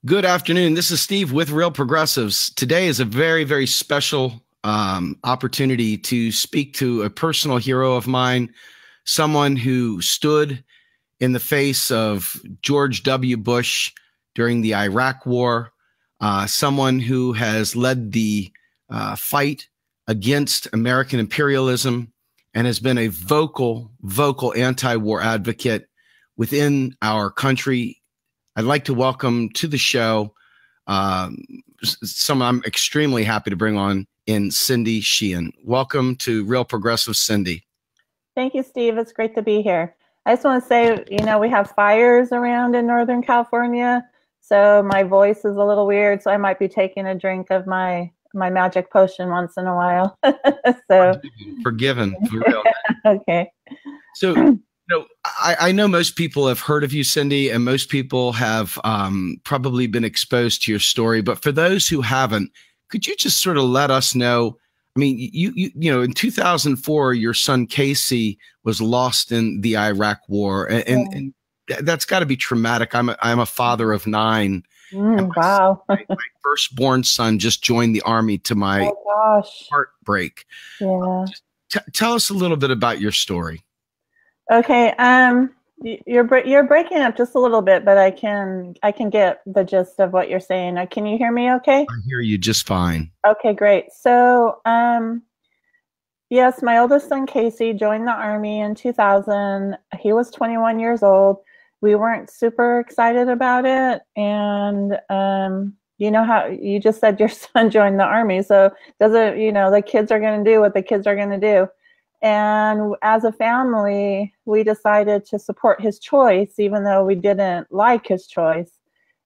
Good afternoon. This is Steve with Real Progressives. Today is a very, very special opportunity to speak to a personal hero of mine, someone who stood in the face of George W. Bush during the Iraq War, someone who has led the fight against American imperialism and has been a vocal anti-war advocate within our country. I'd like to welcome to the show someone I'm extremely happy to bring on in Cindy Sheehan. Welcome to Real Progressive, Cindy. Thank you, Steve. It's great to be here. I just want to say, we have fires around in Northern California, so my voice is a little weird, so I might be taking a drink of my magic potion once in a while. So forgiven, for real. Okay. So I know most people have heard of you, Cindy, and most people have probably been exposed to your story. But for those who haven't, could you just sort of let us know? I mean, you know, in 2004, your son Casey was lost in the Iraq War, and that's got to be traumatic. I'm a father of 9. Wow. My firstborn son just joined the Army, to my heartbreak. Yeah. Tell us a little bit about your story. Okay. You're breaking up just a little bit, but I can get the gist of what you're saying. Can you hear me okay? I hear you just fine. Okay, great. So, yes, my oldest son, Casey, joined the Army in 2000. He was 21 years old. We weren't super excited about it. And, you know how you just said your son joined the Army. So the kids are going to do what the kids are going to do. And as a family, we decided to support his choice, even though we didn't like his choice.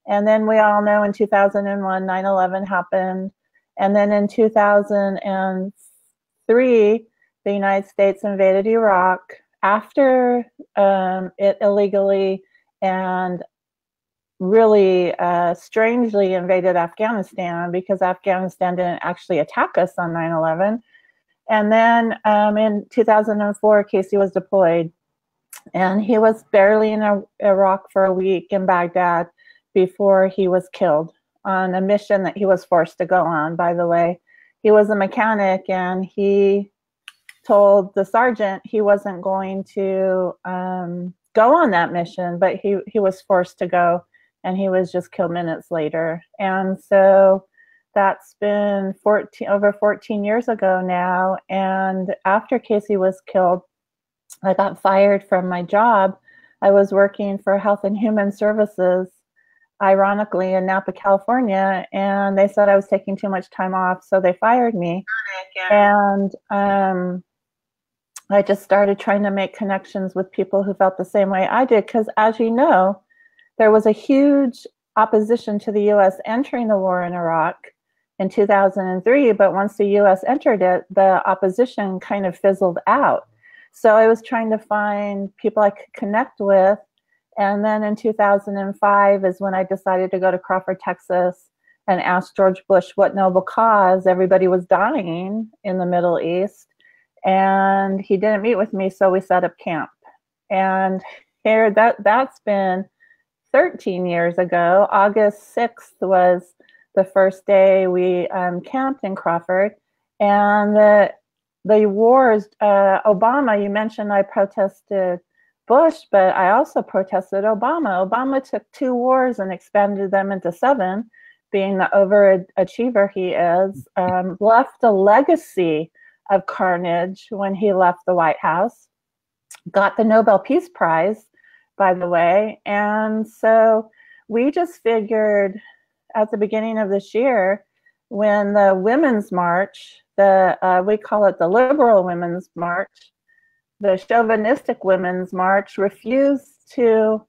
And then we all know in 2001, 9/11 happened. And then in 2003, the United States invaded Iraq after it illegally and really strangely invaded Afghanistan, because Afghanistan didn't actually attack us on 9/11. And then in 2004, Casey was deployed, and he was barely in Iraq for a week in Baghdad before he was killed on a mission that he was forced to go on, by the way. He was a mechanic, and he told the sergeant he wasn't going to go on that mission, but he was forced to go, and he was just killed minutes later. And so that's been over 14 years ago now. And after Casey was killed, I got fired from my job. I was working for Health and Human Services, ironically, in Napa, California, and they said I was taking too much time off, so they fired me. And I just started trying to make connections with people who felt the same way I did, because as you know, there was a huge opposition to the U.S. entering the war in Iraq in 2003, but once the U.S. entered it, the opposition kind of fizzled out. So I was trying to find people I could connect with, and then in 2005 is when I decided to go to Crawford, Texas, and ask George Bush what noble cause. Everybody was dying in the Middle East, and he didn't meet with me, so we set up camp. And here, that's been 13 years ago. August 6th was the first day we camped in Crawford. And the wars, Obama, you mentioned I protested Bush, but I also protested Obama. Obama took 2 wars and expanded them into 7, being the overachiever he is, left a legacy of carnage when he left the White House, got the Nobel Peace Prize, by the way. And so we just figured at the beginning of this year, when the Women's March, we call it the Liberal Women's March, the Chauvinistic Women's March, refused to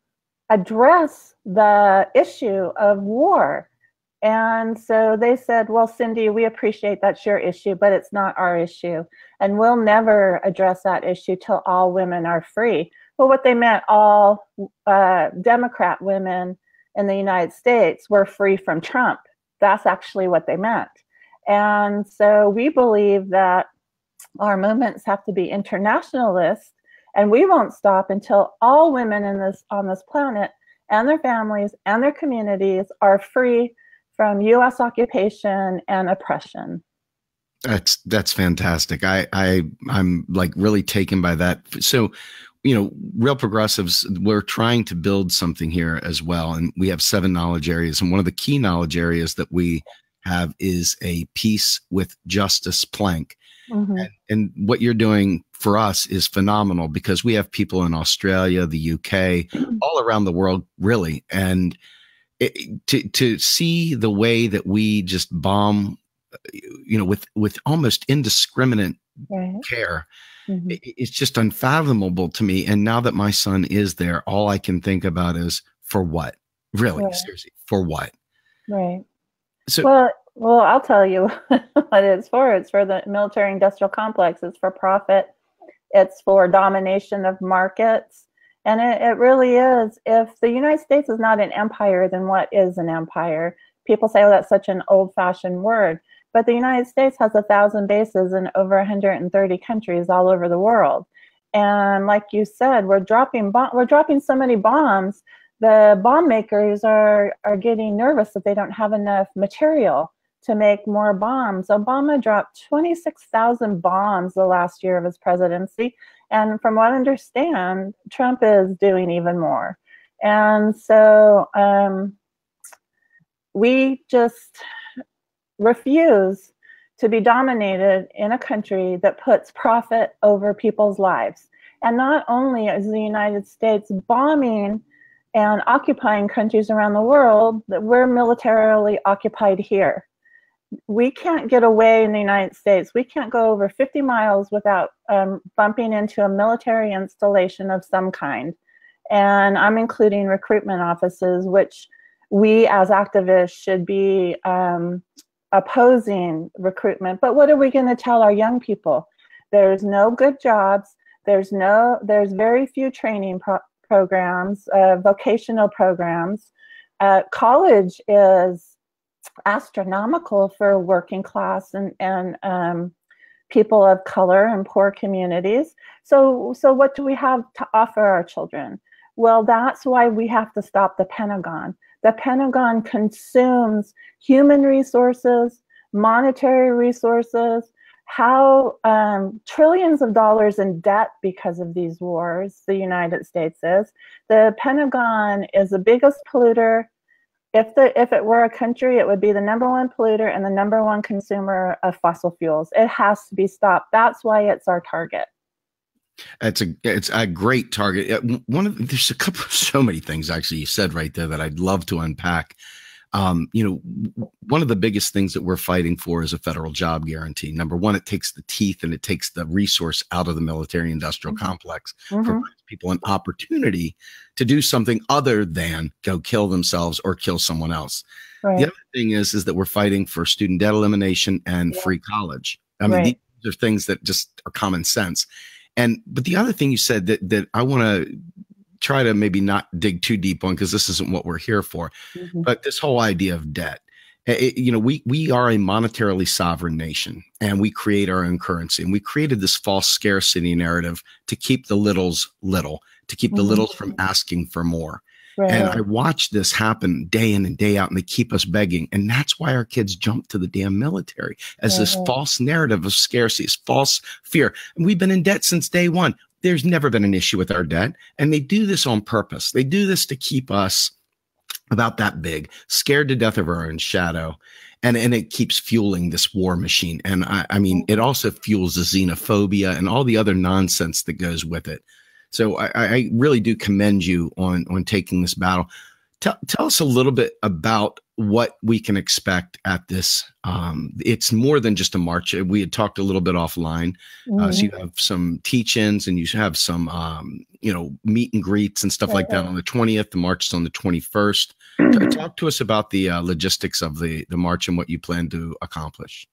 address the issue of war. And so they said, well, Cindy, we appreciate that's your issue, but it's not our issue. And we'll never address that issue till all women are free. Well, what they meant, all Democrat women in the United States were free from Trump. That's actually what they meant. And so we believe that our movements have to be internationalist, and we won't stop until all women on this planet and their families and their communities are free from U.S. occupation and oppression. That's fantastic. I'm like really taken by that. So, Real Progressives, we're trying to build something here as well. And we have 7 knowledge areas. And one of the key knowledge areas that we have is a peace with justice plank. Mm-hmm. And what you're doing for us is phenomenal, because we have people in Australia, the UK, all around the world, really. And to see the way that we just bomb, with almost indiscriminate care, mm-hmm. It's just unfathomable to me. And now that my son is there, all I can think about is, for what? Really, seriously, for what? Right. So, well, I'll tell you what it's for. It's for the military-industrial complex. It's for profit. It's for domination of markets. And it really is. If the United States is not an empire, then what is an empire? People say, oh, that's such an old-fashioned word. But the United States has 1,000 bases in over 130 countries all over the world. And like you said, we're dropping so many bombs. The bomb makers are getting nervous that they don't have enough material to make more bombs. Obama dropped 26,000 bombs the last year of his presidency. And from what I understand, Trump is doing even more. And so we just refuse to be dominated in a country that puts profit over people's lives. And not only is the United States bombing and occupying countries around the world, that we're militarily occupied here. We can't get away in the United States. We can't go over 50 miles without bumping into a military installation of some kind. And I'm including recruitment offices, which we as activists should be opposing recruitment. But what are we going to tell our young people? There's no good jobs. There's very few training programs, vocational programs. College is astronomical for working class and people of color and poor communities. So what do we have to offer our children? Well, that's why we have to stop the Pentagon. The Pentagon consumes human resources, monetary resources, trillions of dollars in debt because of these wars, the United States is. The Pentagon is the biggest polluter. If it were a country, it would be the #1 polluter and the #1 consumer of fossil fuels. It has to be stopped. That's why it's our target. It's a great target. There's so many things actually you said right there that I'd love to unpack. One of the biggest things that we're fighting for is a federal job guarantee. Number one, it takes the teeth and it takes the resource out of the military industrial mm-hmm. complex, mm-hmm. provides people an opportunity to do something other than go kill themselves or kill someone else. Right. The other thing is that we're fighting for student debt elimination and free college. I mean, right. These are things that just are common sense. But the other thing you said that I want to try to maybe not dig too deep on, because this isn't what we're here for, mm-hmm. but this whole idea of debt. We are a monetarily sovereign nation, and we create our own currency, and we created this false scarcity narrative to keep the littles little, to keep mm-hmm. the littles from asking for more. Right. And I watch this happen day in and day out, and they keep us begging. And that's why our kids jump to the damn military as this false narrative of scarcity, this false fear. And we've been in debt since day one. There's never been an issue with our debt. And they do this on purpose. They do this to keep us about that big, scared to death of our own shadow. And it keeps fueling this war machine. And I mean, it also fuels the xenophobia and all the other nonsense that goes with it. So I really do commend you on taking this battle. Tell us a little bit about what we can expect at this. It's more than just a march. We had talked a little bit offline. Mm-hmm. So you have some teach-ins and you have some, meet and greets and stuff like that on the 20th. The march is on the 21st. Mm-hmm. Talk to us about the logistics of the march and what you plan to accomplish.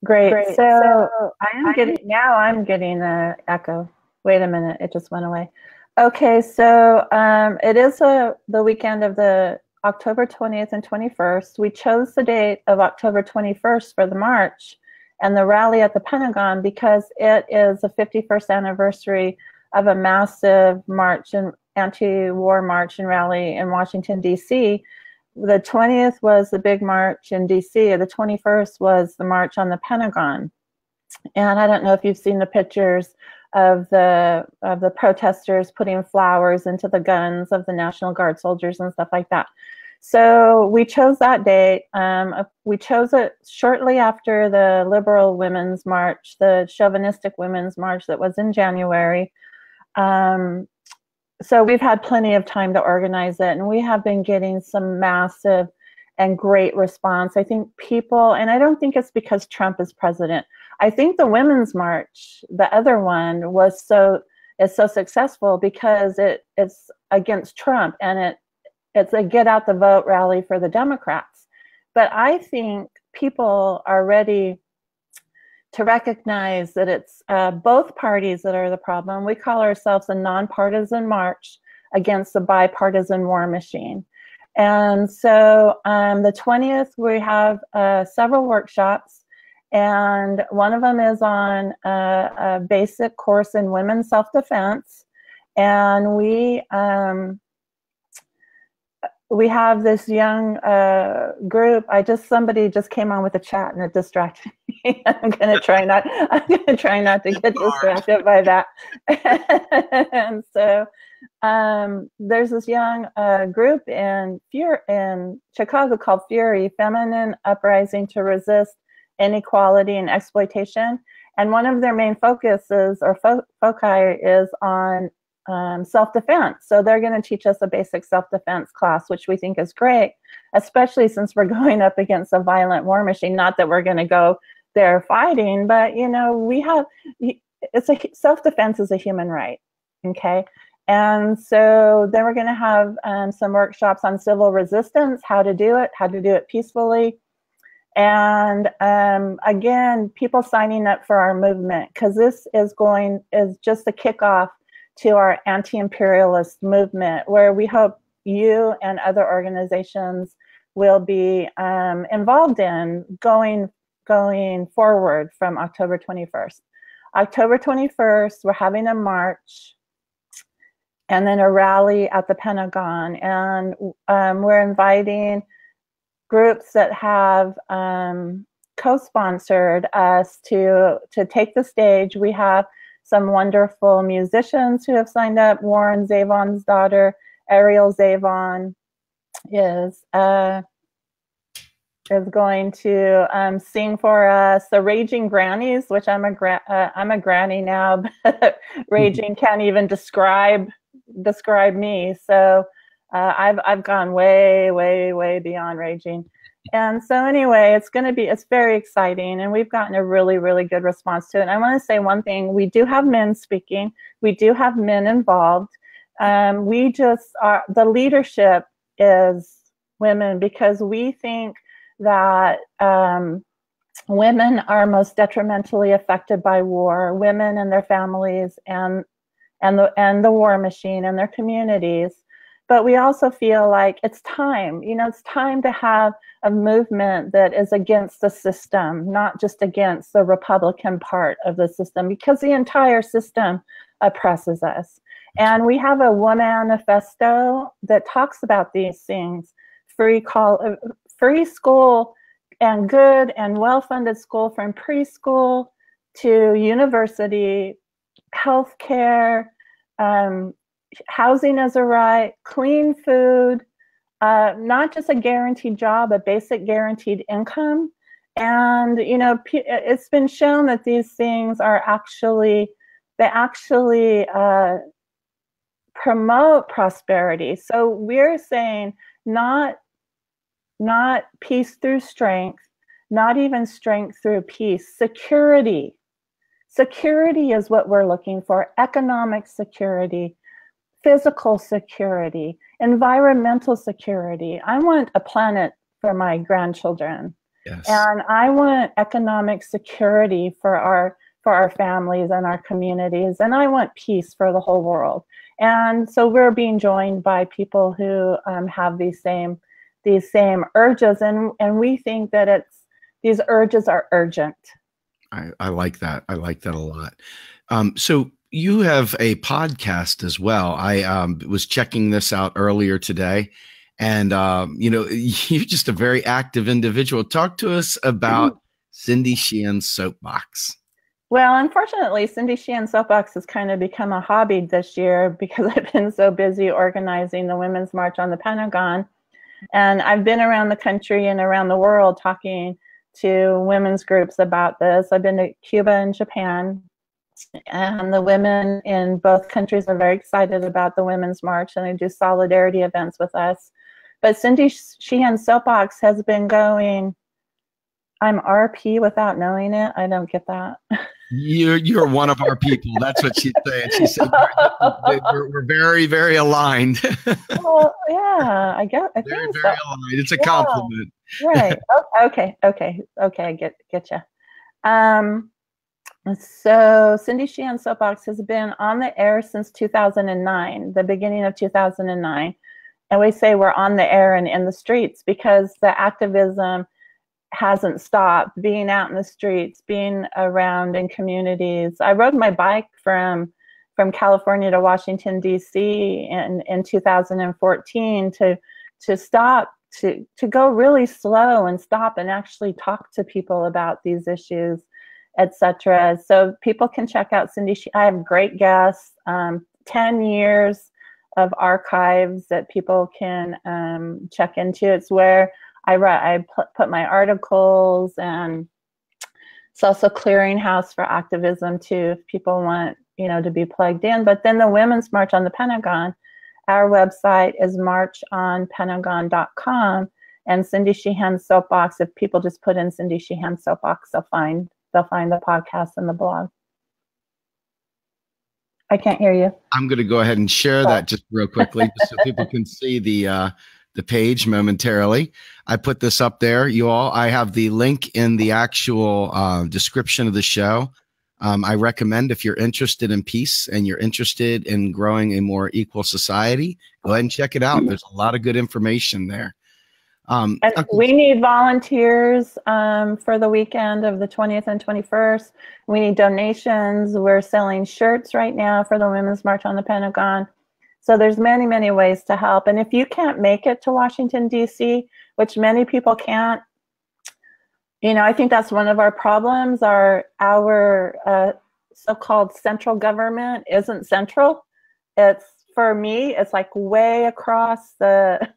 Great. So I'm getting an echo. Wait a minute, it just went away. Okay, so it is the weekend of the October 20th and 21st. We chose the date of October 21st for the march and the rally at the Pentagon because it is the 51st anniversary of a massive march anti-war march and rally in Washington, D.C. The 20th was the big march in D.C. The 21st was the march on the Pentagon. And I don't know if you've seen the pictures of the protesters putting flowers into the guns of the National Guard soldiers and stuff like that. So we chose that date. We chose it shortly after the liberal women's march, the chauvinistic women's march that was in January. So we've had plenty of time to organize it, and we have been getting some massive and great response. I think people, and I don't think it's because Trump is president. I think the women's march, the other one, is so successful because it's against Trump, and it's a get out the vote rally for the Democrats. But I think people are ready to recognize that it's both parties that are the problem. We call ourselves a nonpartisan march against the bipartisan war machine. And so the 20th, we have several workshops, and one of them is on a basic course in women's self-defense. And we have this young group. Somebody just came on with a chat and it distracted me. I'm gonna try not to get distracted by that. And so there's this young group in Chicago called Fury, Feminine Uprising to Resist Inequality and Exploitation. And one of their main focuses or foci is on self-defense. So they're going to teach us a basic self-defense class, which we think is great, especially since we're going up against a violent war machine. Not that we're going to go there fighting, but self-defense is a human right. Okay. And so then we're going to have some workshops on civil resistance, how to do it peacefully. And again, people signing up for our movement, because this is just the kickoff to our anti-imperialist movement, where we hope you and other organizations will be involved in going forward from October 21st. October 21st, we're having a march and then a rally at the Pentagon. And we're inviting groups that have co-sponsored us to take the stage. We have some wonderful musicians who have signed up. Warren Zevon's daughter, Ariel Zevon, is going to sing for us. The Raging Grannies, which I'm a granny now, but Raging can't even describe me. So I've gone way, way, way beyond Raging. And so anyway, it's very exciting, and we've gotten a really, really good response to it. And I want to say one thing: we do have men speaking, we do have men involved. The leadership is women, because we think that women are most detrimentally affected by war, women and their families, and the war machine and their communities. But we also feel like it's time, it's time to have a movement that is against the system, not just against the Republican part of the system, because the entire system oppresses us. And we have a manifesto that talks about these things: free school, and good and well-funded school from preschool to university, healthcare, housing as a right, clean food, not just a guaranteed job, a basic guaranteed income. And it's been shown that these things are actually promote prosperity. So we're saying not peace through strength, not even strength through peace. Security is what we're looking for: economic security, physical security, environmental security. I want a planet for my grandchildren. Yes. And I want economic security for our families and our communities. And I want peace for the whole world. And so we're being joined by people who have these same urges. And we think that these urges are urgent. I like that. I like that a lot. So, you have a podcast as well. I was checking this out earlier today, and you're just a very active individual. Talk to us about Cindy Sheehan's Soapbox. Well, unfortunately, Cindy Sheehan Soapbox has kind of become a hobby this year because I've been so busy organizing the Women's March on the Pentagon. And I've been around the country and around the world talking to women's groups about this. I've been to Cuba and Japan, and the women in both countries are very excited about the Women's March, and they do solidarity events with us. But Cindy Sheehan Soapbox has been going, I'm RP without knowing it. I don't get that. You're one of our people. That's what she's saying. She said we're very, very aligned. Well, yeah, I think very so. aligned. It's a compliment. Right. Okay. I get you. So Cindy Sheehan Soapbox has been on the air since 2009, the beginning of 2009. And we say we're on the air and in the streets because the activism hasn't stopped, being out in the streets, being around in communities. I rode my bike from California to Washington, D.C. in 2014 to stop, to go really slow and stop and actually talk to people about these issues, etc. So people can check out Cindy. I have great guests, 10 years of archives that people can check into. It's where I put my articles, and it's also clearinghouse for activism too, if people want, to be plugged in. But then the Women's March on the Pentagon, our website is marchonpentagon.com, and Cindy Sheehan Soapbox, if people just put in Cindy Sheehan Soapbox, they'll find the podcast and the blog. I can't hear you. I'm going to go ahead and share that just real quickly so people can see the page momentarily. I put this up there, you all. I have the link in the actual description of the show. I recommend, if you're interested in peace and you're interested in growing a more equal society, go ahead and check it out. There's a lot of good information there. And we need volunteers for the weekend of the 20th and 21st. We need donations. We're selling shirts right now for the Women's March on the Pentagon. So there's many, many ways to help. And if you can't make it to Washington, D.C., which many people can't, I think that's one of our problems. Our so-called central government isn't central. For me, it's like way across the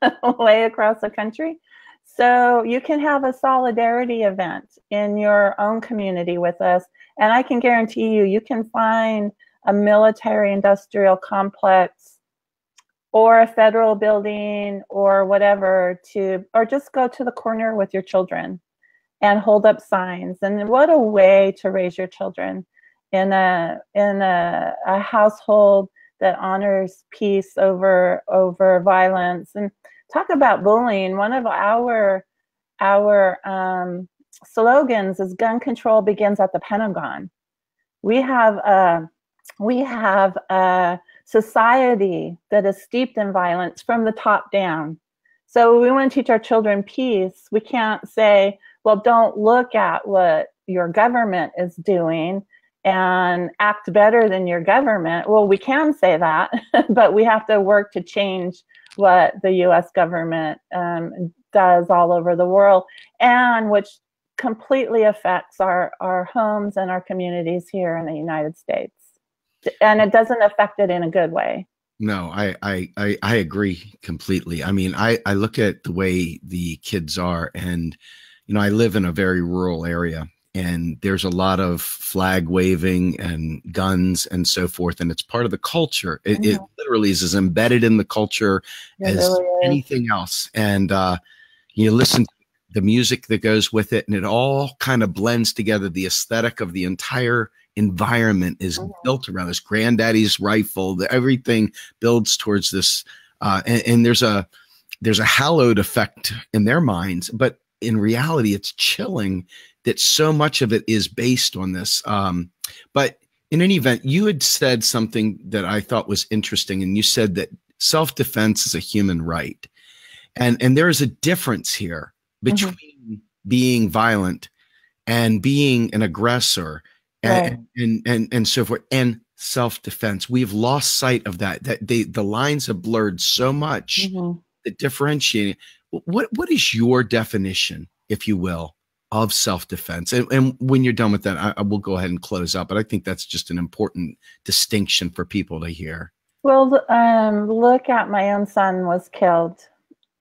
country. So you can have a solidarity event in your own community with us, and I can guarantee you can find a military-industrial complex or a federal building or whatever or just go to the corner with your children and hold up signs. And what a way to raise your children in a household that honors peace over violence. And talk about bullying. One of our slogans is "Gun control begins at the Pentagon." We have a society that is steeped in violence from the top down. So we want to teach our children peace. We can't say, well, don't look at what your government is doing and act better than your government. Well, we can say that, but we have to work to change what the U.S. government does all over the world, and which completely affects our homes and our communities here in the United States. And it doesn't affect it in a good way. No, I agree completely. I mean, I look at the way the kids are, and, I live in a very rural area, and there's a lot of flag waving and guns and so forth. And it's part of the culture. It literally is as embedded in the culture as anything else. And you listen to the music that goes with it, and it all kind of blends together. The aesthetic of the entire environment is built around this granddaddy's rifle. Everything builds towards this. And there's a hallowed effect in their minds, but in reality, it's chilling that so much of it is based on this. But in any event, you had said something that I thought was interesting, and you said that self-defense is a human right. And there is a difference here between being violent and being an aggressor and so forth. And self-defense. We've lost sight of that. The lines have blurred so much. The differentiating. What is your definition, if you will, of self-defense? And when you're done with that, I will go ahead and close up. But I think that's just an important distinction for people to hear. Well, look at my own son was killed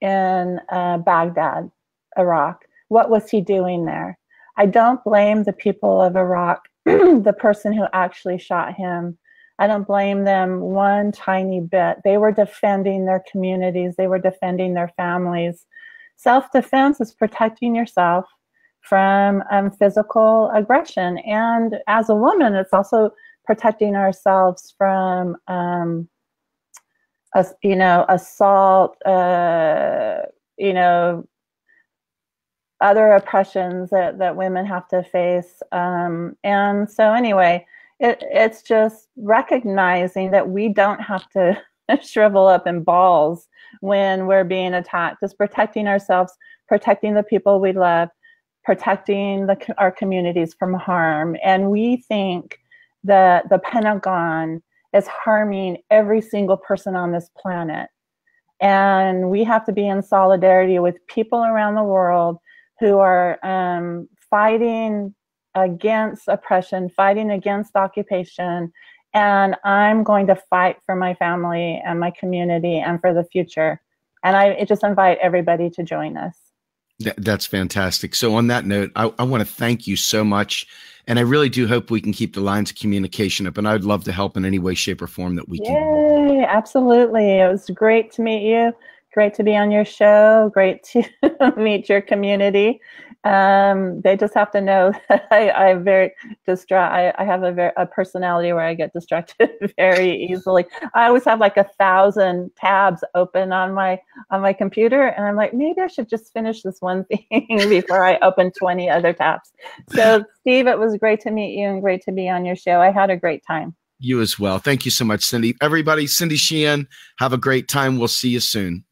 in Baghdad, Iraq. What was he doing there? I don't blame the people of Iraq, the person who actually shot him. I don't blame them one tiny bit. They were defending their communities. They were defending their families. Self-defense is protecting yourself from physical aggression. And as a woman, it's also protecting ourselves from, assault, other oppressions that women have to face. And so anyway, it's just recognizing that we don't have to shrivel up in balls when we're being attacked. Just protecting ourselves, protecting the people we love, protecting our communities from harm. And we think that the Pentagon is harming every single person on this planet. And we have to be in solidarity with people around the world who are fighting against oppression, fighting against occupation. And I'm going to fight for my family and my community and for the future. And I just invite everybody to join us. That's fantastic. So on that note, I want to thank you so much. And I really do hope we can keep the lines of communication up. And I'd love to help in any way, shape, or form that we can. Yay, absolutely. It was great to meet you. Great to be on your show. Great to meet your community. They just have to know that I'm very I have a personality where I get distracted very easily. I always have like 1,000 tabs open on my computer, and I'm like, maybe I should just finish this one thing before I open 20 other tabs. So, Steve, it was great to meet you and great to be on your show. I had a great time. You as well. Thank you so much, Cindy. Everybody, Cindy Sheehan, have a great time. We'll see you soon.